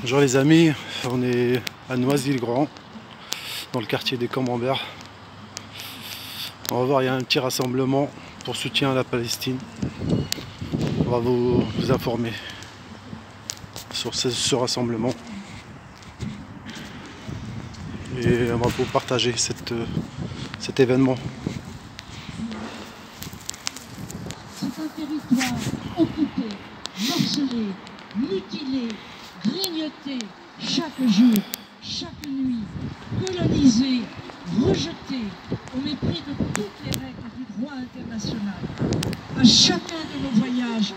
Bonjour les amis, on est à Noisy-le-Grand, dans le quartier des Camemberts. On va voir, il y a un petit rassemblement pour soutien à la Palestine. On va vous informer sur ce rassemblement. Et on va vous partager cet événement. C'est un territoire occupé, morcelé, mutilé, grignoté chaque jour, chaque nuit, colonisé, rejeté au mépris de toutes les règles du droit international. À chacun de nos voyages,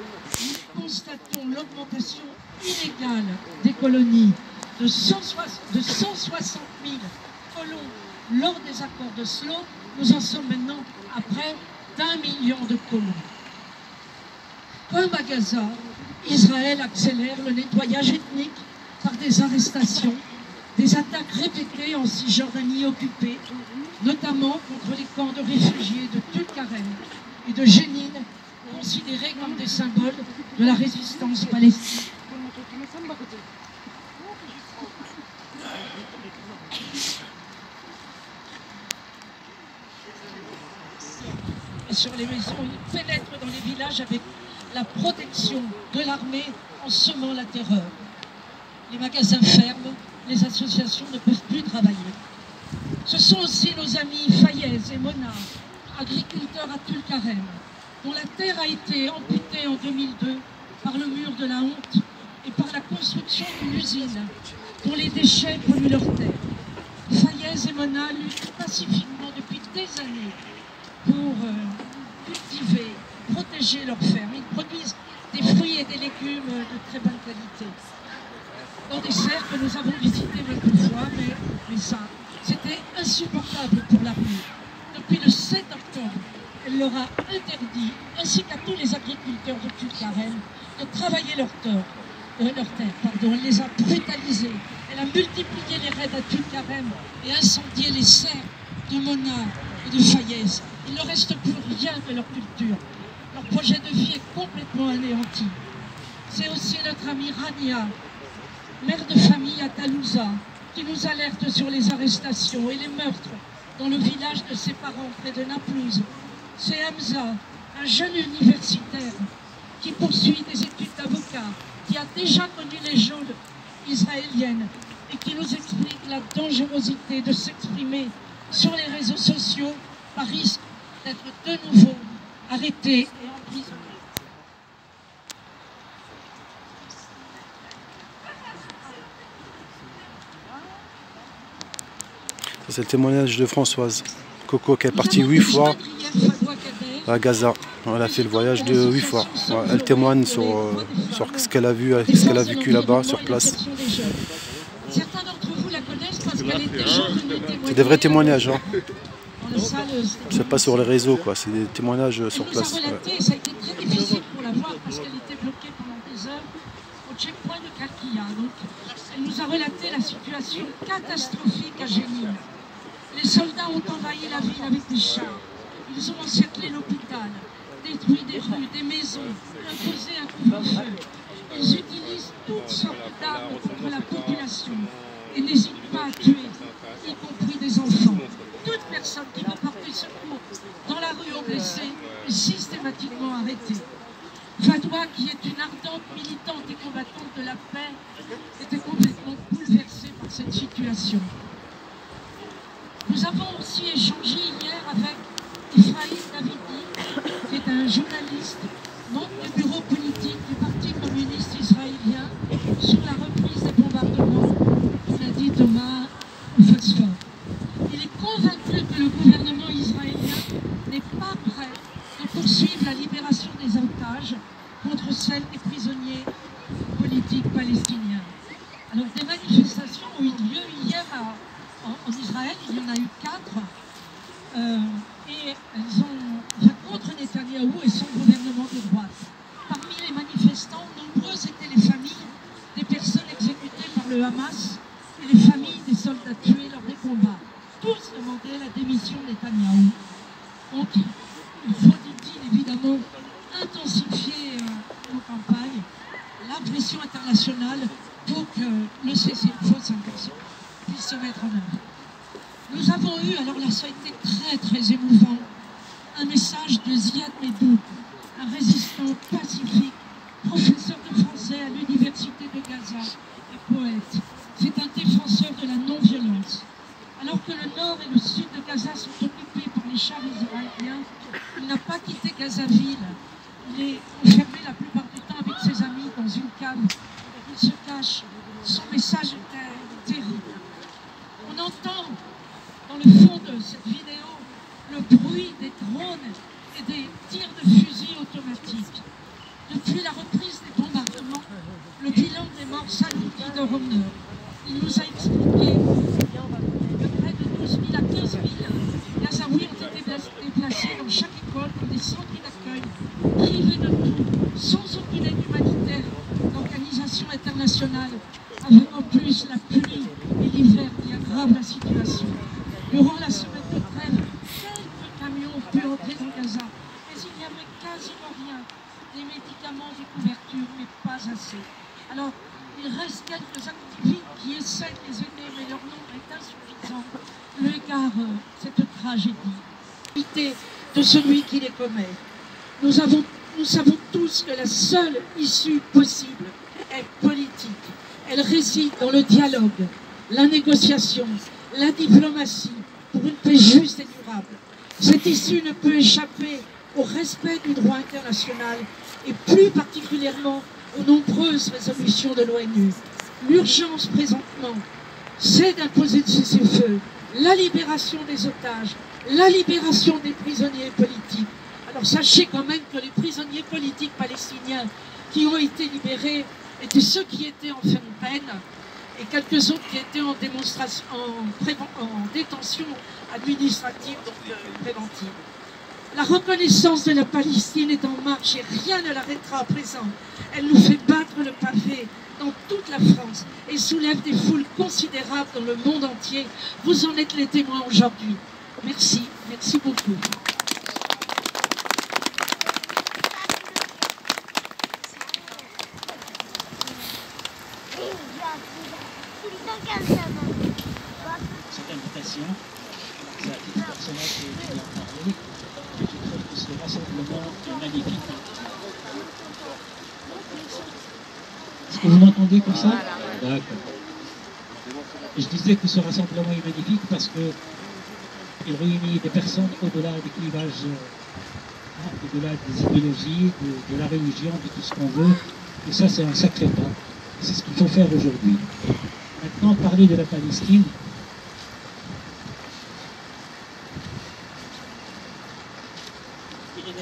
nous constatons l'augmentation illégale des colonies de 160 000 colons lors des accords d'Oslo. Nous en sommes maintenant à près d'1 million de colons. Comme à Gaza, Israël accélère le nettoyage ethnique par des arrestations, des attaques répétées en Cisjordanie occupée, notamment contre les camps de réfugiés de Tulkarem et de Jénine, considérés comme des symboles de la résistance palestinienne. Et sur les maisons, ils pénètrent dans les villages avec la protection de l'armée en semant la terreur. Les magasins ferment, les associations ne peuvent plus travailler. Ce sont aussi nos amis Fayez et Mona, agriculteurs à Tulkarem, dont la terre a été amputée en 2002 par le mur de la honte et par la construction d'une usine dont les déchets polluent leur terre. Fayez et Mona luttent pacifiquement depuis des années pour cultiver, protéger leurs fermes. Ils produisent des fruits et des légumes de très bonne qualité. Dans des serres que nous avons visitées beaucoup de fois, mais ça, c'était insupportable pour l'armée. Depuis le 7 octobre, elle leur a interdit, ainsi qu'à tous les agriculteurs de Tulkarem, de travailler leur terre. Elle les a brutalisés. Elle a multiplié les raids à Tulkarem et incendié les serres de Mona et de Fayez. Il ne reste plus rien de leur culture. Leur projet de vie est complètement anéanti. C'est aussi notre amie Rania, mère de famille à Talouza, qui nous alerte sur les arrestations et les meurtres dans le village de ses parents près de Naplouse. C'est Hamza, un jeune universitaire qui poursuit des études d'avocat, qui a déjà connu les geôles israéliennes et qui nous explique la dangerosité de s'exprimer sur les réseaux sociaux par risque d'être de nouveau arrêté et emprisonné. C'est le témoignage de Françoise Coco qui est partie 8 fois à Gaza. Elle a fait le voyage de 8 fois. Elle témoigne sur ce qu'elle a vu, ce qu'elle a vécu là-bas, sur place. Certains d'entre vous la connaissent parce qu'elle est déjà venue témoigner. C'est des vrais témoignages. Hein. C'est pas sur les réseaux, quoi. C'est des témoignages sur place. Elle nous a relaté, ça a été très difficile pour la voir parce qu'elle était bloquée pendant des heures au checkpoint de Kalkia. Donc, elle nous a relaté la situation catastrophique à Jénine. Les soldats ont envahi la ville avec des chars. Ils ont encerclé l'hôpital, détruit des rues, des maisons, imposé un couvre-feu. Ils utilisent toutes sortes d'armes contre la population et n'hésitent pas à tuer, y compris des enfants. Toute personne qui veut porter secours dans la rue aux blessés est systématiquement arrêtée. Fadwa, qui est une ardente militante et combattante de la paix, était complètement bouleversée par cette situation. Nous avons aussi échangé hier avec Ephraïm Davidi, qui est un journaliste, membre du bureau politique du Parti communiste israélien, sur la reprise des bombardements, comme l'a dit Thomas Phosphore. Il est convaincu que le gouvernement israélien n'est pas prêt de poursuivre la libération des otages contre celle des prisonniers politiques palestiniens. Alors des manifestations ont eu lieu hier en Israël, il y en a eu 4, et elles ont contre Netanyahou et son gouvernement de droite. Parmi les manifestants, nombreuses étaient les familles des personnes exécutées par le Hamas et les familles des soldats tués lors des combats. Tous demandaient la démission de Netanyahou. Donc, il faut, dit-il, évidemment, intensifier nos campagnes, la pression internationale, pour que le cessez-le-feu de 5 puisse se mettre en œuvre. Nous avons eu, alors là ça a été très très émouvant, un message de Ziad Medou, un résistant pacifique, professeur de français à l'université de Gaza et poète. C'est un défenseur de la non-violence. Alors que le nord et le sud de Gaza sont occupés par les chars israéliens, il n'a pas quitté Gaza-ville. Il est enfermé la plupart du temps avec ses amis dans une cave. Il se cache. Son message était terrible. On entend dans le fond de cette vidéo le bruit des drones et des tirs de fusils automatiques. Depuis la reprise des bombardements, le bilan des morts s'alourdit d'heure en heure. Il nous a expliqué que près de 12 000 à 15 000 Gazaouis ont été déplacés dans chaque école, dans des centres d'accueil, privés de tout, sans aucune aide humanitaire. L'organisation internationale, avec en plus la pluie et l'hiver qui aggravent la situation. Durant la semaine de trêve, quelques camions ont pu entrer dans Gaza, mais il n'y avait quasiment rien. Des médicaments, des couvertures, mais pas assez. Alors, il reste quelques activistes qui essaient de les aider, mais leur nombre est insuffisant eu égard cette tragédie de celui qui les commet. Nous savons tous que la seule issue possible est politique. Elle réside dans le dialogue, la négociation, la diplomatie pour une paix juste et durable. Cette issue ne peut échapper au respect du droit international et plus particulièrement aux nombreuses résolutions de l'ONU. L'urgence présentement, c'est d'imposer le cessez-le-feu, la libération des otages, la libération des prisonniers politiques. Alors sachez quand même que les prisonniers politiques palestiniens qui ont été libérés étaient ceux qui étaient en fin de peine et quelques autres qui étaient en détention administrative, donc préventive. La reconnaissance de la Palestine est en marche et rien ne l'arrêtera à présent. Elle nous fait battre le pavé dans toute la France et soulève des foules considérables dans le monde entier. Vous en êtes les témoins aujourd'hui. Merci, merci beaucoup. Cette invitation, c'est à titre personnel que je viens parler. Je trouve que ce rassemblement est magnifique. Est-ce que vous m'entendez comme ça? D'accord. Je disais que ce rassemblement est magnifique parce qu'il réunit des personnes au-delà des clivages, au-delà des idéologies, de la religion, de tout ce qu'on veut. Et ça, c'est un sacré pas. C'est ce qu'il faut faire aujourd'hui. Maintenant, parler de la Palestine. Il n'est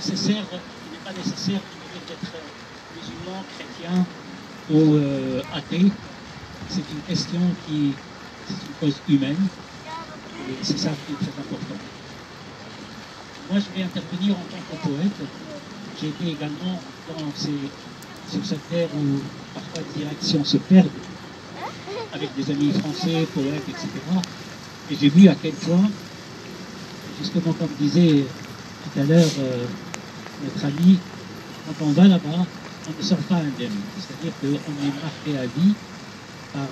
pas nécessaire d'être musulman, chrétien ou athée. C'est une question c'est une cause humaine et c'est ça qui est très important. Moi, je vais intervenir en tant que poète. J'ai été également sur cette terre où parfois les directions se perdent avec des amis français, poètes, etc. Et j'ai vu à quel point, justement comme disait tout à l'heure notre ami, quand on va là-bas, on ne sort pas indemne. C'est-à-dire qu'on est marqué à vie par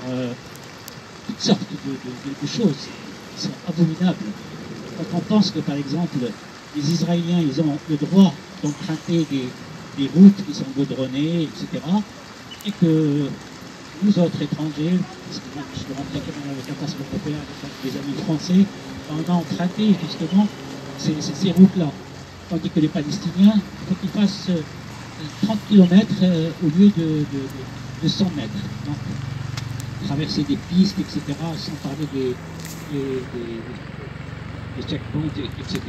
toutes sortes de choses qui sont abominables. Quand on pense que, par exemple, les Israéliens, ils ont le droit d'emprunter des routes qui sont goudronnées, etc., et que nous autres étrangers, parce que je suis rentré quand même avec un passeport européen, avec des amis français, on a emprunté justement ces routes-là. Tandis que les Palestiniens, il faut qu'ils fassent 30 km au lieu de 100 mètres. Donc, traverser des pistes, etc., sans parler des checkpoints, etc.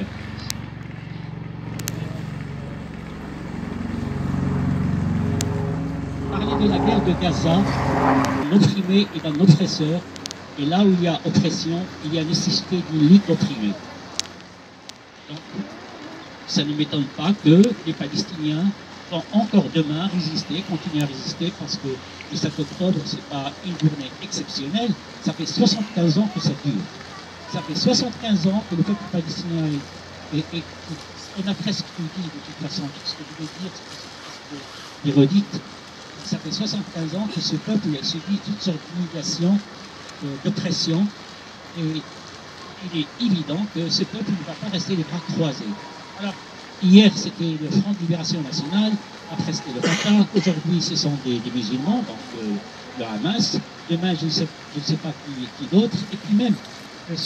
Parler de la guerre de Gaza, l'opprimé et d'un oppresseur, et là où il y a oppression, il y a nécessité d'une lutte opprimée. Donc, ça ne m'étonne pas que les Palestiniens vont encore demain résister, continuer à résister, parce que le 7 octobre, ce n'est pas une journée exceptionnelle, ça fait 75 ans que ça dure. Ça fait 75 ans que le peuple palestinien on a presque tout dit de toute façon, tout ce que je veux dire, c'est presque ironique. ça fait 75 ans que ce peuple subit toutes sortes d'humiliations, d'oppression, et il est évident que ce peuple ne va pas rester les bras croisés. Alors, hier, c'était le Front de Libération Nationale, après c'était le Fatah, aujourd'hui ce sont des musulmans, donc le Hamas, demain je ne sais pas qui d'autre, et puis même en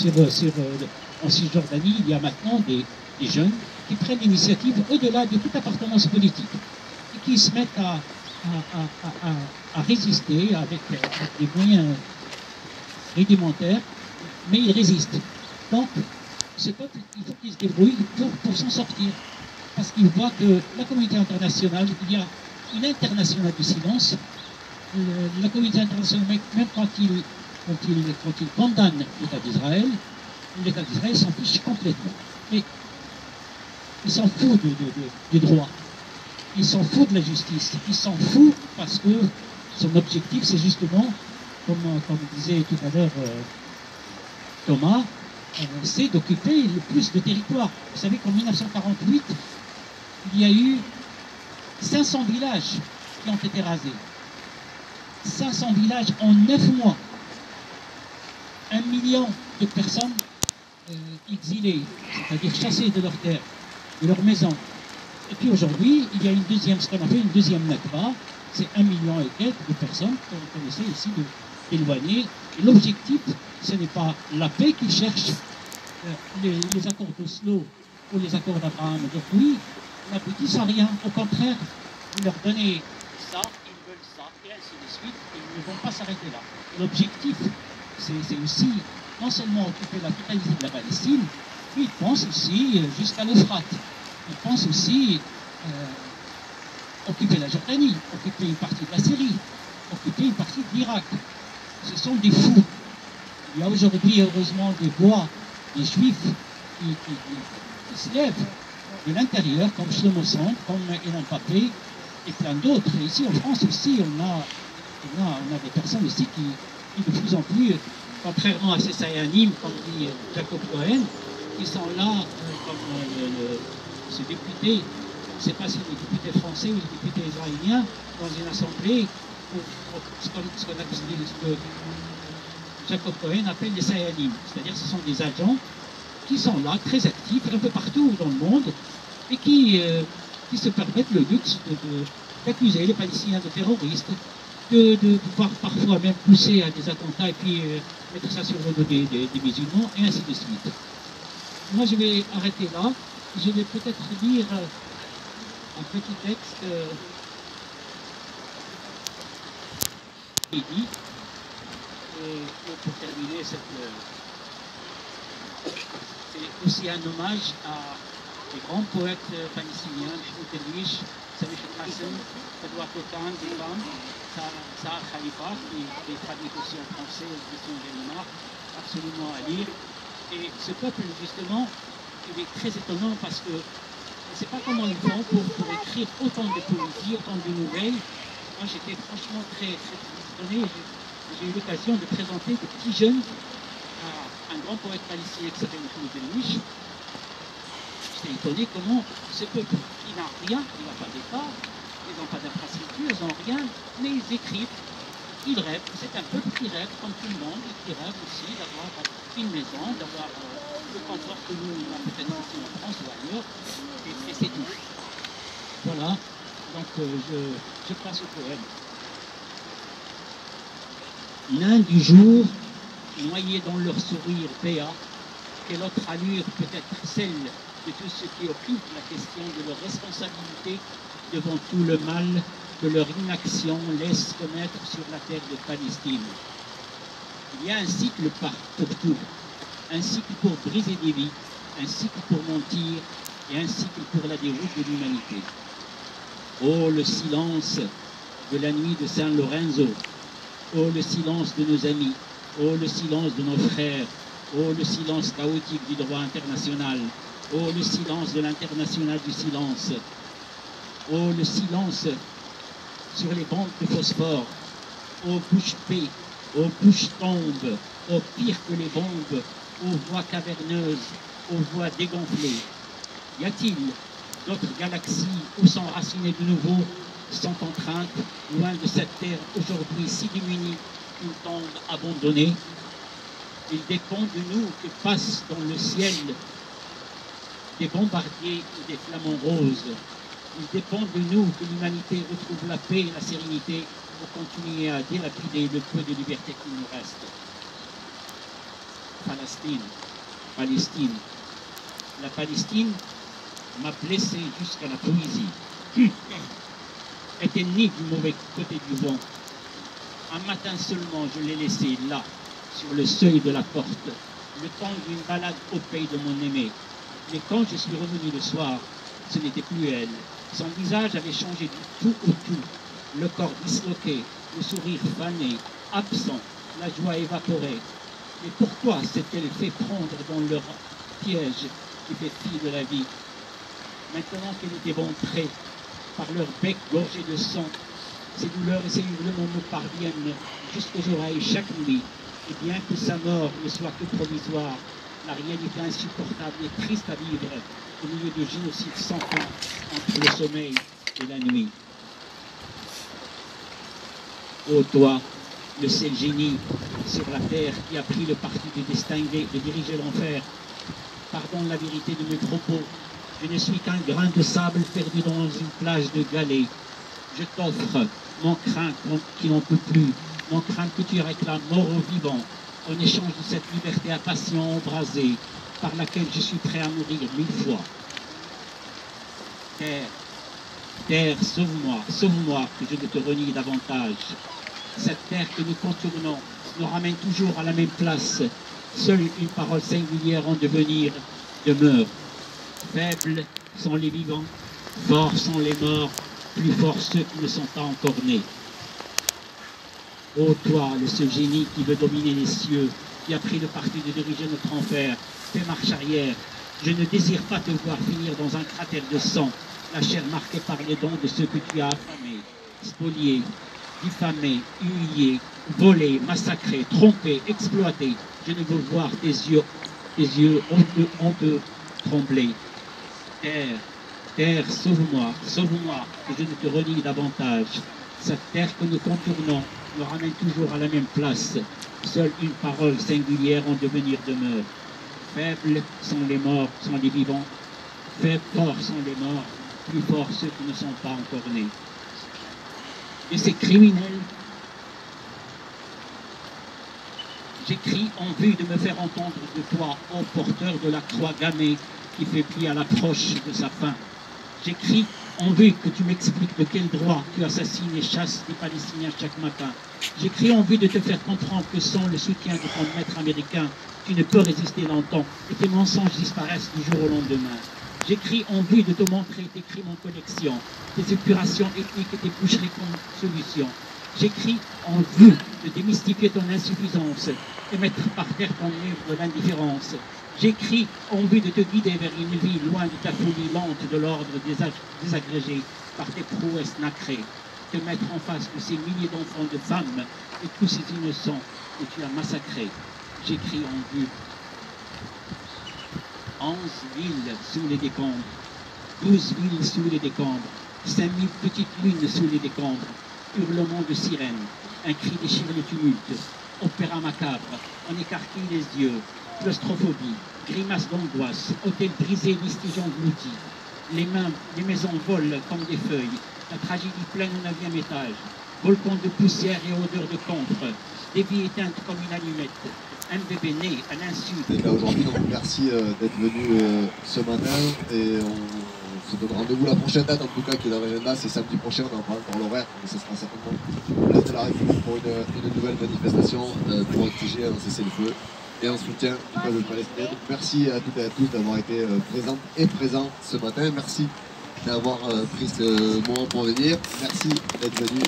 Cisjordanie, il y a maintenant des jeunes qui prennent l'initiative au-delà de toute appartenance politique, et qui se mettent à résister avec des moyens rudimentaires, mais ils résistent. Donc, ce peuple, il faut qu'il se débrouille pour s'en sortir. Parce qu'il voit que la communauté internationale, il y a une internationale du silence. La communauté internationale, même quand il condamne l'État d'Israël s'en fiche complètement. Mais il s'en fout du droit. Il s'en fout de la justice. Il s'en fout parce que son objectif, c'est justement, comme disait tout à l'heure Thomas, c'est d'occuper le plus de territoire. Vous savez qu'en 1948, il y a eu 500 villages qui ont été rasés. 500 villages en 9 mois. 1 million de personnes exilées, c'est-à-dire chassées de leurs terres, de leurs maisons. Et puis aujourd'hui, il y a ce qu'on appelle une deuxième Nakba, c'est 1 million et quelques de personnes qu'on essaie ici d'éloigner. Et l'objectif, ce n'est pas la paix qu'ils cherchent, les accords d'Oslo ou les accords d'Abraham. Donc oui, n'aboutissent à rien. Au contraire, vous leur donnez ça, ils veulent ça, et ainsi de suite, et ils ne vont pas s'arrêter là. L'objectif, c'est aussi non seulement occuper la totalité de la Palestine, mais ils pensent aussi jusqu'à l'Euphrate. Ils pensent aussi occuper la Jordanie, occuper une partie de la Syrie, occuper une partie de l'Irak. Ce sont des fous. Il y a aujourd'hui, heureusement, des voix, des juifs qui se lèvent de l'intérieur, comme Shlomo Sand, comme Elan Papé, et plein d'autres. Et ici en France aussi, on a des personnes ici qui de plus en plus, contrairement à ces Sayanim, comme dit Jacob Cohen, qui sont là, comme ce député, je ne sais pas si le député français ou le député israélien, dans une assemblée, ce que Jacob Cohen appelle les Sayanim, c'est-à-dire ce sont des agents qui sont là, très actifs, un peu partout dans le monde, et qui se permettent le luxe d'accuser les Palestiniens de terroristes, de pouvoir parfois même pousser à des attentats et puis mettre ça sur le dos des musulmans, et ainsi de suite. Moi, je vais arrêter là. Je vais peut-être lire un petit texte qui dit, pour terminer c'est aussi un hommage à des grands poètes palestiniens, Mahmoud Darwish, Samih Hassan, Fadwa Kokan, Sahar Khalifa, qui est traduit aussi en français aux éditions Gallimard, absolument à lire. Et ce peuple, justement, il est très étonnant parce que je ne sais pas comment ils font pour écrire autant de poésie, autant de nouvelles. Moi, j'étais franchement très étonné. J'ai eu l'occasion de présenter des petits jeunes à un grand poète palestinien qui s'appelle Mahmoud Darwish. J'étais étonné comment ce peuple, qui n'a rien, il n'a pas d'État, ils n'ont pas d'infrastructure, ils n'ont rien, mais ils écrivent, ils rêvent. C'est un peuple qui rêve comme tout le monde, et qui rêve aussi d'avoir une maison, d'avoir le confort que nous avons peut-être ici en France ou ailleurs, et c'est tout. Voilà, donc je passe au poème. L'un du jour, noyés dans leur sourire béat, quelle autre allure peut-être celle de tous ceux qui occupent la question de leur responsabilité devant tout le mal que leur inaction laisse commettre sur la terre de Palestine. Il y a un cycle pour tout, un cycle pour briser des vies, un cycle pour mentir et un cycle pour la déroute de l'humanité. Oh, le silence de la nuit de San Lorenzo, oh, le silence de nos amis, oh, le silence de nos frères, oh, le silence chaotique du droit international, oh, le silence de l'international du silence, oh, le silence sur les bandes de phosphore, oh, bouche paix, aux bouches tombes, au pire que les bombes, aux voix caverneuses, aux voix dégonflées. Y a-t-il d'autres galaxies où s'enraciner de nouveau sans contrainte, loin de cette terre aujourd'hui si démunie, une tombe abandonnée. Il dépend de nous que passent dans le ciel des bombardiers et des flamants roses. Il dépend de nous que l'humanité retrouve la paix et la sérénité pour continuer à dilapider le peu de liberté qu'il nous reste. Palestine. La Palestine m'a blessé jusqu'à la poésie. Était né du mauvais côté du vent. Un matin seulement, je l'ai laissé là, sur le seuil de la porte, le temps d'une balade au pays de mon aimé. Mais quand je suis revenu le soir, ce n'était plus elle. Son visage avait changé du tout au tout. Le corps disloqué, le sourire fané, absent, la joie évaporée. Mais pourquoi s'est-elle fait prendre dans leur piège qui fait fi de la vie? Maintenant qu'elle est éventrée par leur bec gorgé de sang, ces douleurs et ces hurlements nous parviennent jusqu'aux oreilles chaque nuit. Et bien que sa mort ne soit que provisoire, la réalité insupportable et triste à vivre au milieu de génocides sans fin entre le sommeil et la nuit. Ô toi, le seul génie sur la terre qui a pris le parti de distinguer, de diriger l'enfer, pardonne la vérité de mes propos. Je ne suis qu'un grain de sable perdu dans une plage de galets. Je t'offre mon crin qui n'en peut plus, mon crin que tu réclames mort aux vivants, en échange de cette liberté à passion embrasée, par laquelle je suis prêt à mourir 1000 fois. Terre, terre, sauve-moi, que je ne te renie davantage. Cette terre que nous contournons nous ramène toujours à la même place. Seule une parole singulière en devenir demeure. Faibles sont les vivants, forts sont les morts, plus forts ceux qui ne sont pas encore nés. Ô toi, le seul génie qui veut dominer les cieux, qui a pris le parti de diriger notre enfer, fais marche arrière. Je ne désire pas te voir finir dans un cratère de sang, la chair marquée par les dons de ceux que tu as affamés, spoliés, diffamés, humiliés, volés, massacrés, trompés, exploités. Je ne veux voir tes yeux honteux trembler. Terre, terre, sauve-moi, que je ne te renie davantage. Cette terre que nous contournons nous ramène toujours à la même place. Seule une parole singulière en devenir demeure. Faibles sont les morts, sont les vivants. Forts sont les morts, plus forts ceux qui ne sont pas encore nés. Et ces criminels, j'écris en vue de me faire entendre de toi, ô porteur de la croix gammée, qui fait pli à l'approche de sa fin. J'écris en vue que tu m'expliques de quel droit tu assassines et chasses des Palestiniens chaque matin. J'écris en vue de te faire comprendre que sans le soutien de ton maître américain, tu ne peux résister longtemps et tes mensonges disparaissent du jour au lendemain. J'écris en vue de te montrer tes crimes en collection, tes épurations ethniques et tes boucheries comme solution. J'écris en vue de démystifier ton insuffisance et mettre par terre ton mur de l'indifférence. J'écris en vue de te guider vers une vie loin de ta folie lente de l'ordre désagrégé par tes prouesses nacrées. Te mettre en face de ces milliers d'enfants, de femmes et tous ces innocents que tu as massacrés. J'écris en vue. 11 villes sous les décombres, 12 villes sous les décombres, 5000 petites lunes sous les décombres, hurlements de sirènes, un cri déchire le tumulte, opéra macabre, on écarquille les yeux, claustrophobie, grimaces d'angoisse, hôtels brisés, vestiges engloutis, les maisons volent comme des feuilles, la tragédie pleine au 9e étage, volcan de poussière et odeur de camphre, des vies éteintes comme une allumette, un bébé né à l'insu. D'être là aujourd'hui, donc merci d'être venu ce matin et on se donne rendez-vous la prochaine date en tout cas qui est dans l'agenda, c'est samedi prochain, on en parle encore l'horaire, mais ce sera certainement place de la République pour une nouvelle manifestation pour exiger un cessez-le-feu et un soutien du peuple palestinien. Donc, merci à toutes et à tous d'avoir été présentes et présents ce matin, merci d'avoir pris ce moment pour venir, merci d'être venu.